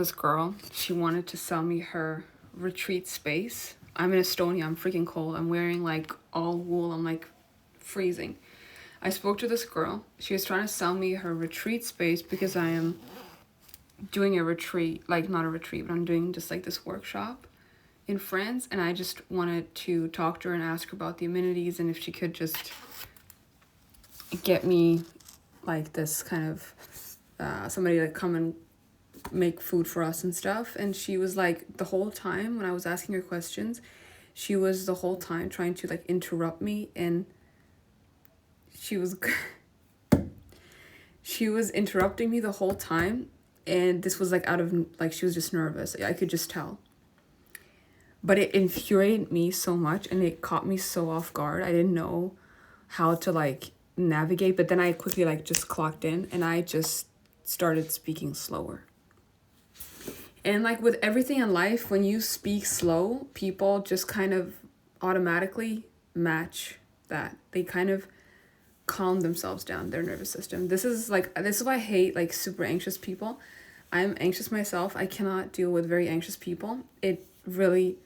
This girl, she wanted to sell me her retreat space. I'm in Estonia, I'm freaking cold. I'm wearing like all wool, I'm like freezing. I spoke to this girl. She was trying to sell me her retreat space because I am doing a retreat, like not a retreat, but I'm doing just like this workshop in France. And I just wanted to talk to her and ask her about the amenities and if she could just get me like this kind of somebody to come and make food for us and stuff. And she was like, the whole time when I was asking her questions, she was the whole time trying to like interrupt me, and she was she was interrupting me the whole time. And this was like out of like, she was just nervous, I could just tell. But it infuriated me so much and it caught me so off guard. I didn't know how to like navigate, but then I quickly like just clocked in and I just started speaking slower. And like with everything in life, when you speak slow, people just kind of automatically match that. They kind of calm themselves down, their nervous system. This is why I hate like super anxious people. I'm anxious myself. I cannot deal with very anxious people. It really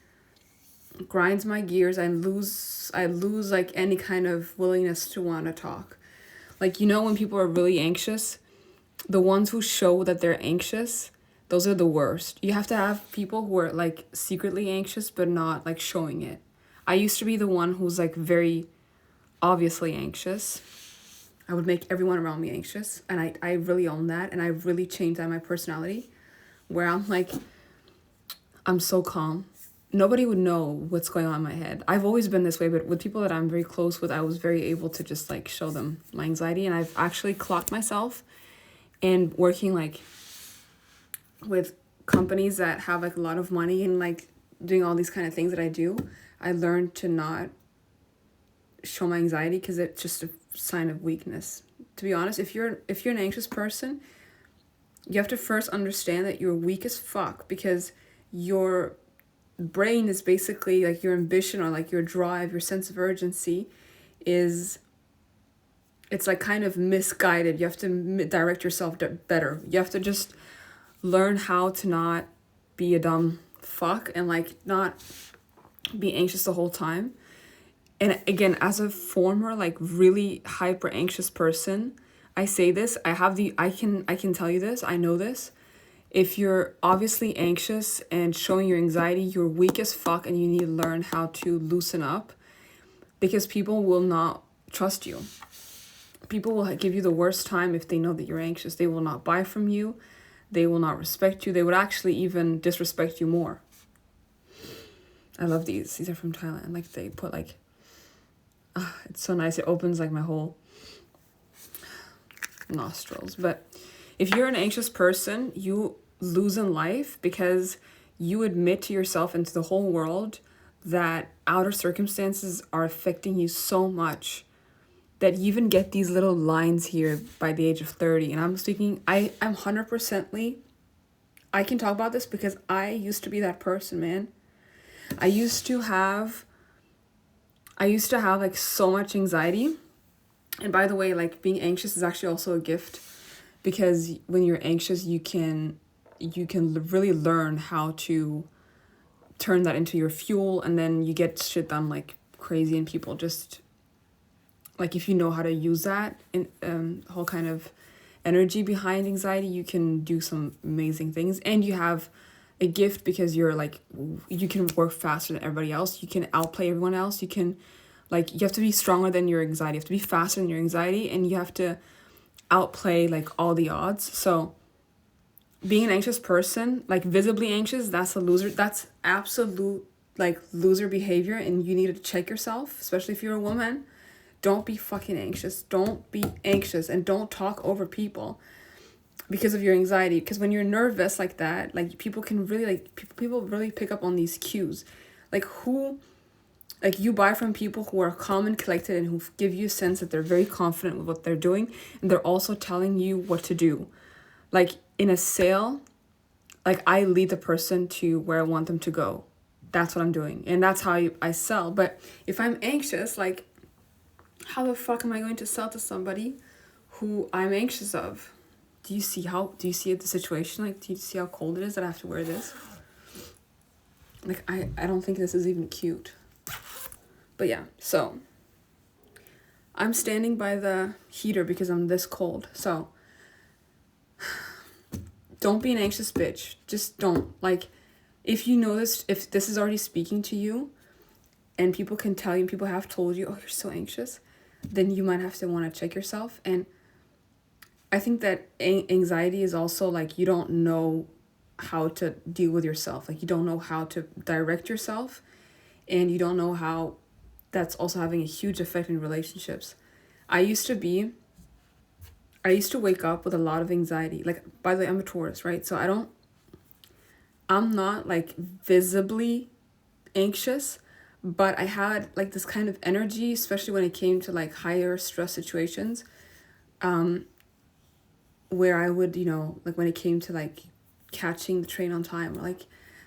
grinds my gears. I lose like any kind of willingness to want to talk. Like, you know, when people are really anxious, the ones who show that they're anxious, those are the worst. You have to have people who are like secretly anxious but not like showing it. I used to be the one who's like very obviously anxious. I would make everyone around me anxious, and I really own that, and I really changed that in my personality, where I'm like, I'm so calm. Nobody would know what's going on in my head. I've always been this way, but with people that I'm very close with, I was very able to just like show them my anxiety, and I've actually clocked myself in working like with companies that have like a lot of money and like doing all these kind of things that I do. I learned to not show my anxiety because it's just a sign of weakness. To be honest, if you're an anxious person, you have to first understand that you're weak as fuck, because your brain is basically like your ambition or like your drive, your sense of urgency is, it's like kind of misguided. You have to direct yourself better. You have to just learn how to not be a dumb fuck and like not be anxious the whole time. And again, as a former like really hyper anxious person, I say this, I can tell you this, I know this. If you're obviously anxious and showing your anxiety, you're weak as fuck, and you need to learn how to loosen up, because people will not trust you. People will give you the worst time if they know that you're anxious. They will not buy from you. They will not respect you. They would actually even disrespect you more. I love these. These are from Thailand. Like they put like, it's so nice. It opens like my whole nostrils. But if you're an anxious person, you lose in life because you admit to yourself and to the whole world that outer circumstances are affecting you so much that you even get these little lines here by the age of 30. And I'm speaking, I'm 100%ly, I can talk about this because I used to be that person, man. I used to have like so much anxiety. And by the way, like being anxious is actually also a gift, because when you're anxious, you can really learn how to turn that into your fuel, and then you get shit done like crazy, and people just like, if you know how to use that in whole kind of energy behind anxiety, you can do some amazing things. And you have a gift because you're like, you can work faster than everybody else. You can outplay everyone else. You can like, you have to be stronger than your anxiety. You have to be faster than your anxiety, and you have to outplay like all the odds. So being an anxious person, like visibly anxious, that's a loser. That's absolute like loser behavior, and you need to check yourself, especially if you're a woman. Don't be fucking anxious. Don't be anxious, and don't talk over people because of your anxiety. Because when you're nervous like that, like people can really like people really pick up on these cues. Like you buy from people who are calm and collected and who give you a sense that they're very confident with what they're doing, and they're also telling you what to do. Like in a sale, like I lead the person to where I want them to go. That's what I'm doing, and that's how I sell. But if I'm anxious, like how the fuck am I going to sell to somebody who I'm anxious of? do you see the situation? Like, do you see how cold it is that I have to wear this? Like, I don't think this is even cute. But yeah, so I'm standing by the heater because I'm this cold. So don't be an anxious bitch. Just don't. Like, if you know this, if this is already speaking to you, and people can tell you, people have told you, oh, you're so anxious, then you might have to want to check yourself. And I think that anxiety is also like, you don't know how to deal with yourself. Like, you don't know how to direct yourself, and you don't know how that's also having a huge effect in relationships. I used to wake up with a lot of anxiety. Like, by the way, I'm a Taurus, right? So I'm not like visibly anxious, but I had like this kind of energy, especially when it came to like higher stress situations, where I would, like when it came to like catching the train on time, or like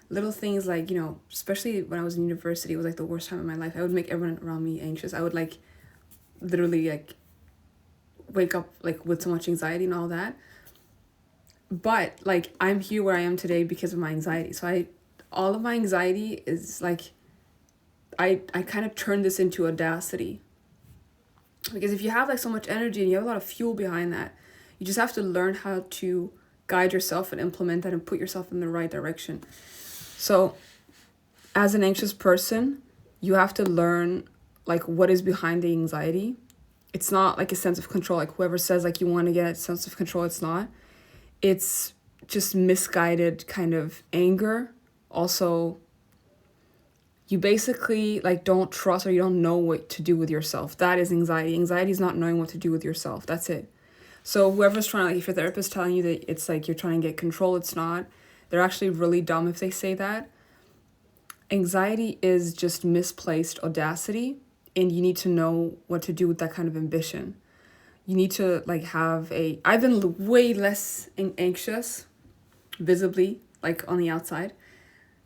little things like, especially when I was in university, it was like the worst time of my life. I would make everyone around me anxious. I would like literally like wake up like with so much anxiety and all that. But like, I'm here where I am today because of my anxiety. So all of my anxiety is like, I kind of turned this into audacity. Because if you have like so much energy and you have a lot of fuel behind that, you just have to learn how to guide yourself and implement that and put yourself in the right direction. So as an anxious person, you have to learn like what is behind the anxiety. It's not like a sense of control. Like, whoever says like you want to get a sense of control, it's not. It's just misguided kind of anger. Also, you basically like don't trust, or you don't know what to do with yourself. That is anxiety. Anxiety is not knowing what to do with yourself. That's it. So whoever's trying, like if your therapist telling you that it's like you're trying to get control, it's not. They're actually really dumb if they say that. Anxiety is just misplaced audacity, and you need to know what to do with that kind of ambition. You need to like I've been way less anxious visibly, like on the outside,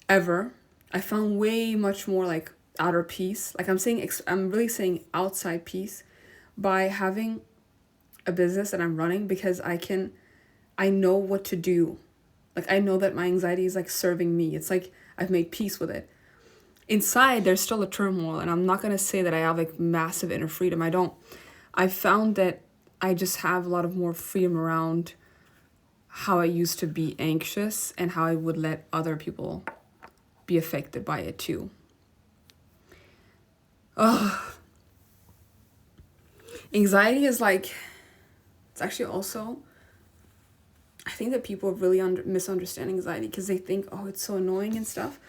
ever. I found way much more like outer peace. Like I'm really saying outside peace by having a business that I'm running, because I know what to do. Like, I know that my anxiety is like serving me. It's like I've made peace with it. Inside, there's still a turmoil, and I'm not going to say that I have like massive inner freedom. I don't. I found that I just have a lot of more freedom around how I used to be anxious and how I would let other people be affected by it too. Anxiety is like, it's actually also, I think that people really misunderstand anxiety because they think, oh, it's so annoying and stuff.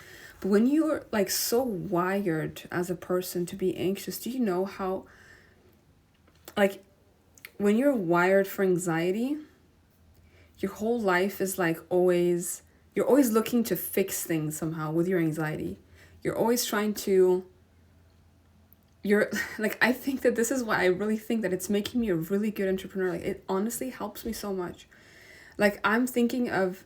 But when you're like so wired as a person to be anxious, do you know how, like, when you're wired for anxiety, your whole life is like you're always looking to fix things somehow with your anxiety. You're always trying to, like, I think that this is why I really think that it's making me a really good entrepreneur. Like, it honestly helps me so much. Like, I'm thinking of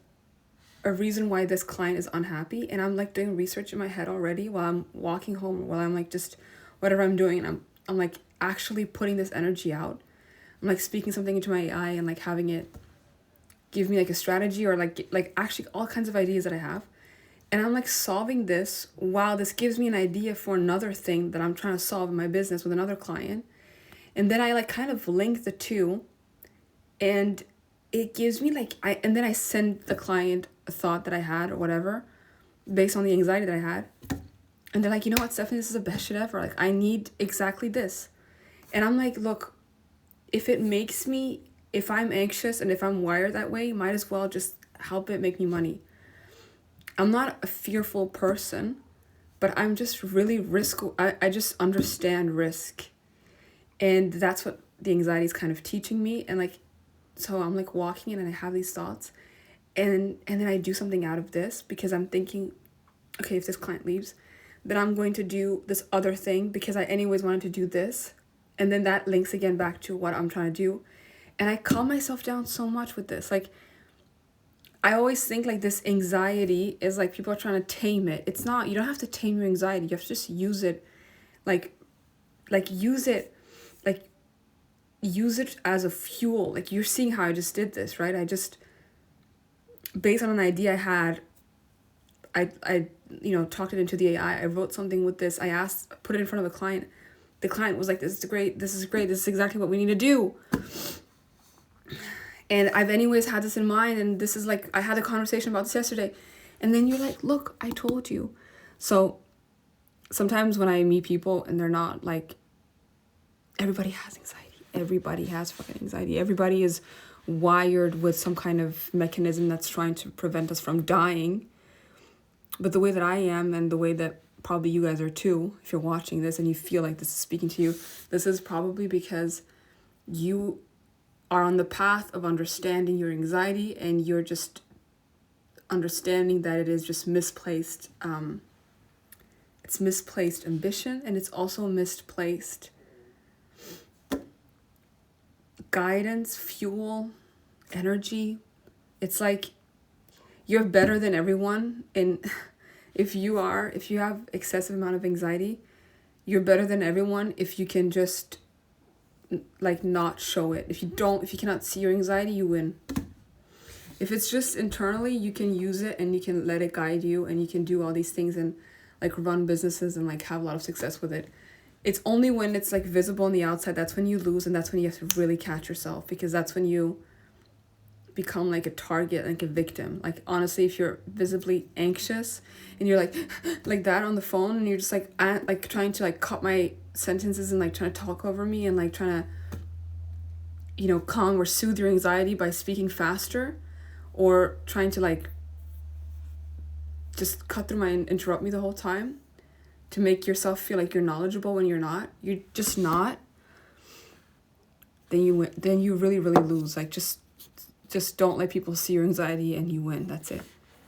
a reason why this client is unhappy, and I'm like doing research in my head already while I'm walking home, or while I'm like just whatever I'm doing, and I'm like actually putting this energy out. I'm like speaking something into my AI and like having it give me like a strategy, or like actually all kinds of ideas that I have. And I'm like solving this while this gives me an idea for another thing that I'm trying to solve in my business with another client. And then I like kind of link the two, and it gives me like, and then I send the client a thought that I had or whatever based on the anxiety that I had. And they're like, you know what, Stephanie, this is the best shit ever. Like, I need exactly this. And I'm like, look, if I'm anxious and if I'm wired that way, might as well just help it make me money. I'm not a fearful person, but I'm just really I just understand risk. And that's what the anxiety is kind of teaching me. And like, so I'm like walking in and I have these thoughts, and then I do something out of this because I'm thinking, okay, if this client leaves, then I'm going to do this other thing because I anyways wanted to do this. And then that links again back to what I'm trying to do. And I calm myself down so much with this. Like, I always think like this anxiety is like people are trying to tame it. It's not. You don't have to tame your anxiety. You have to just use it, like use it, like use it as a fuel. Like, you're seeing how I just did this, right? I just, based on an idea I had, I talked it into the AI. I wrote something with this. I asked, put it in front of a client. The client was like, this is great, this is great, this is exactly what we need to do. And I've anyways had this in mind, and this is like, I had a conversation about this yesterday. And then you're like, look, I told you. So sometimes when I meet people and they're not like, everybody has anxiety. Everybody has fucking anxiety. Everybody is wired with some kind of mechanism that's trying to prevent us from dying. But the way that I am, and the way that probably you guys are too, if you're watching this and you feel like this is speaking to you, this is probably because you are on the path of understanding your anxiety, and you're just understanding that it is just misplaced. It's misplaced ambition, and it's also misplaced guidance, fuel, energy. It's like you're better than everyone, and if you have excessive amount of anxiety, you're better than everyone if you can just like not show it. If you cannot see your anxiety, you win. If it's just internally, you can use it and you can let it guide you, and you can do all these things and like run businesses and like have a lot of success with it. It's only when it's like visible on the outside, that's when you lose, and that's when you have to really catch yourself, because that's when you become like a target, like a victim. Like, honestly, if you're visibly anxious and you're like that on the phone, and you're just like trying to like cut my sentences and like trying to talk over me and like trying to calm or soothe your anxiety by speaking faster, or trying to like just cut through my and interrupt me the whole time to make yourself feel like you're knowledgeable when you're not, you're just not, then you win. Then you really, really lose. Like, just don't let people see your anxiety, and you win. That's it.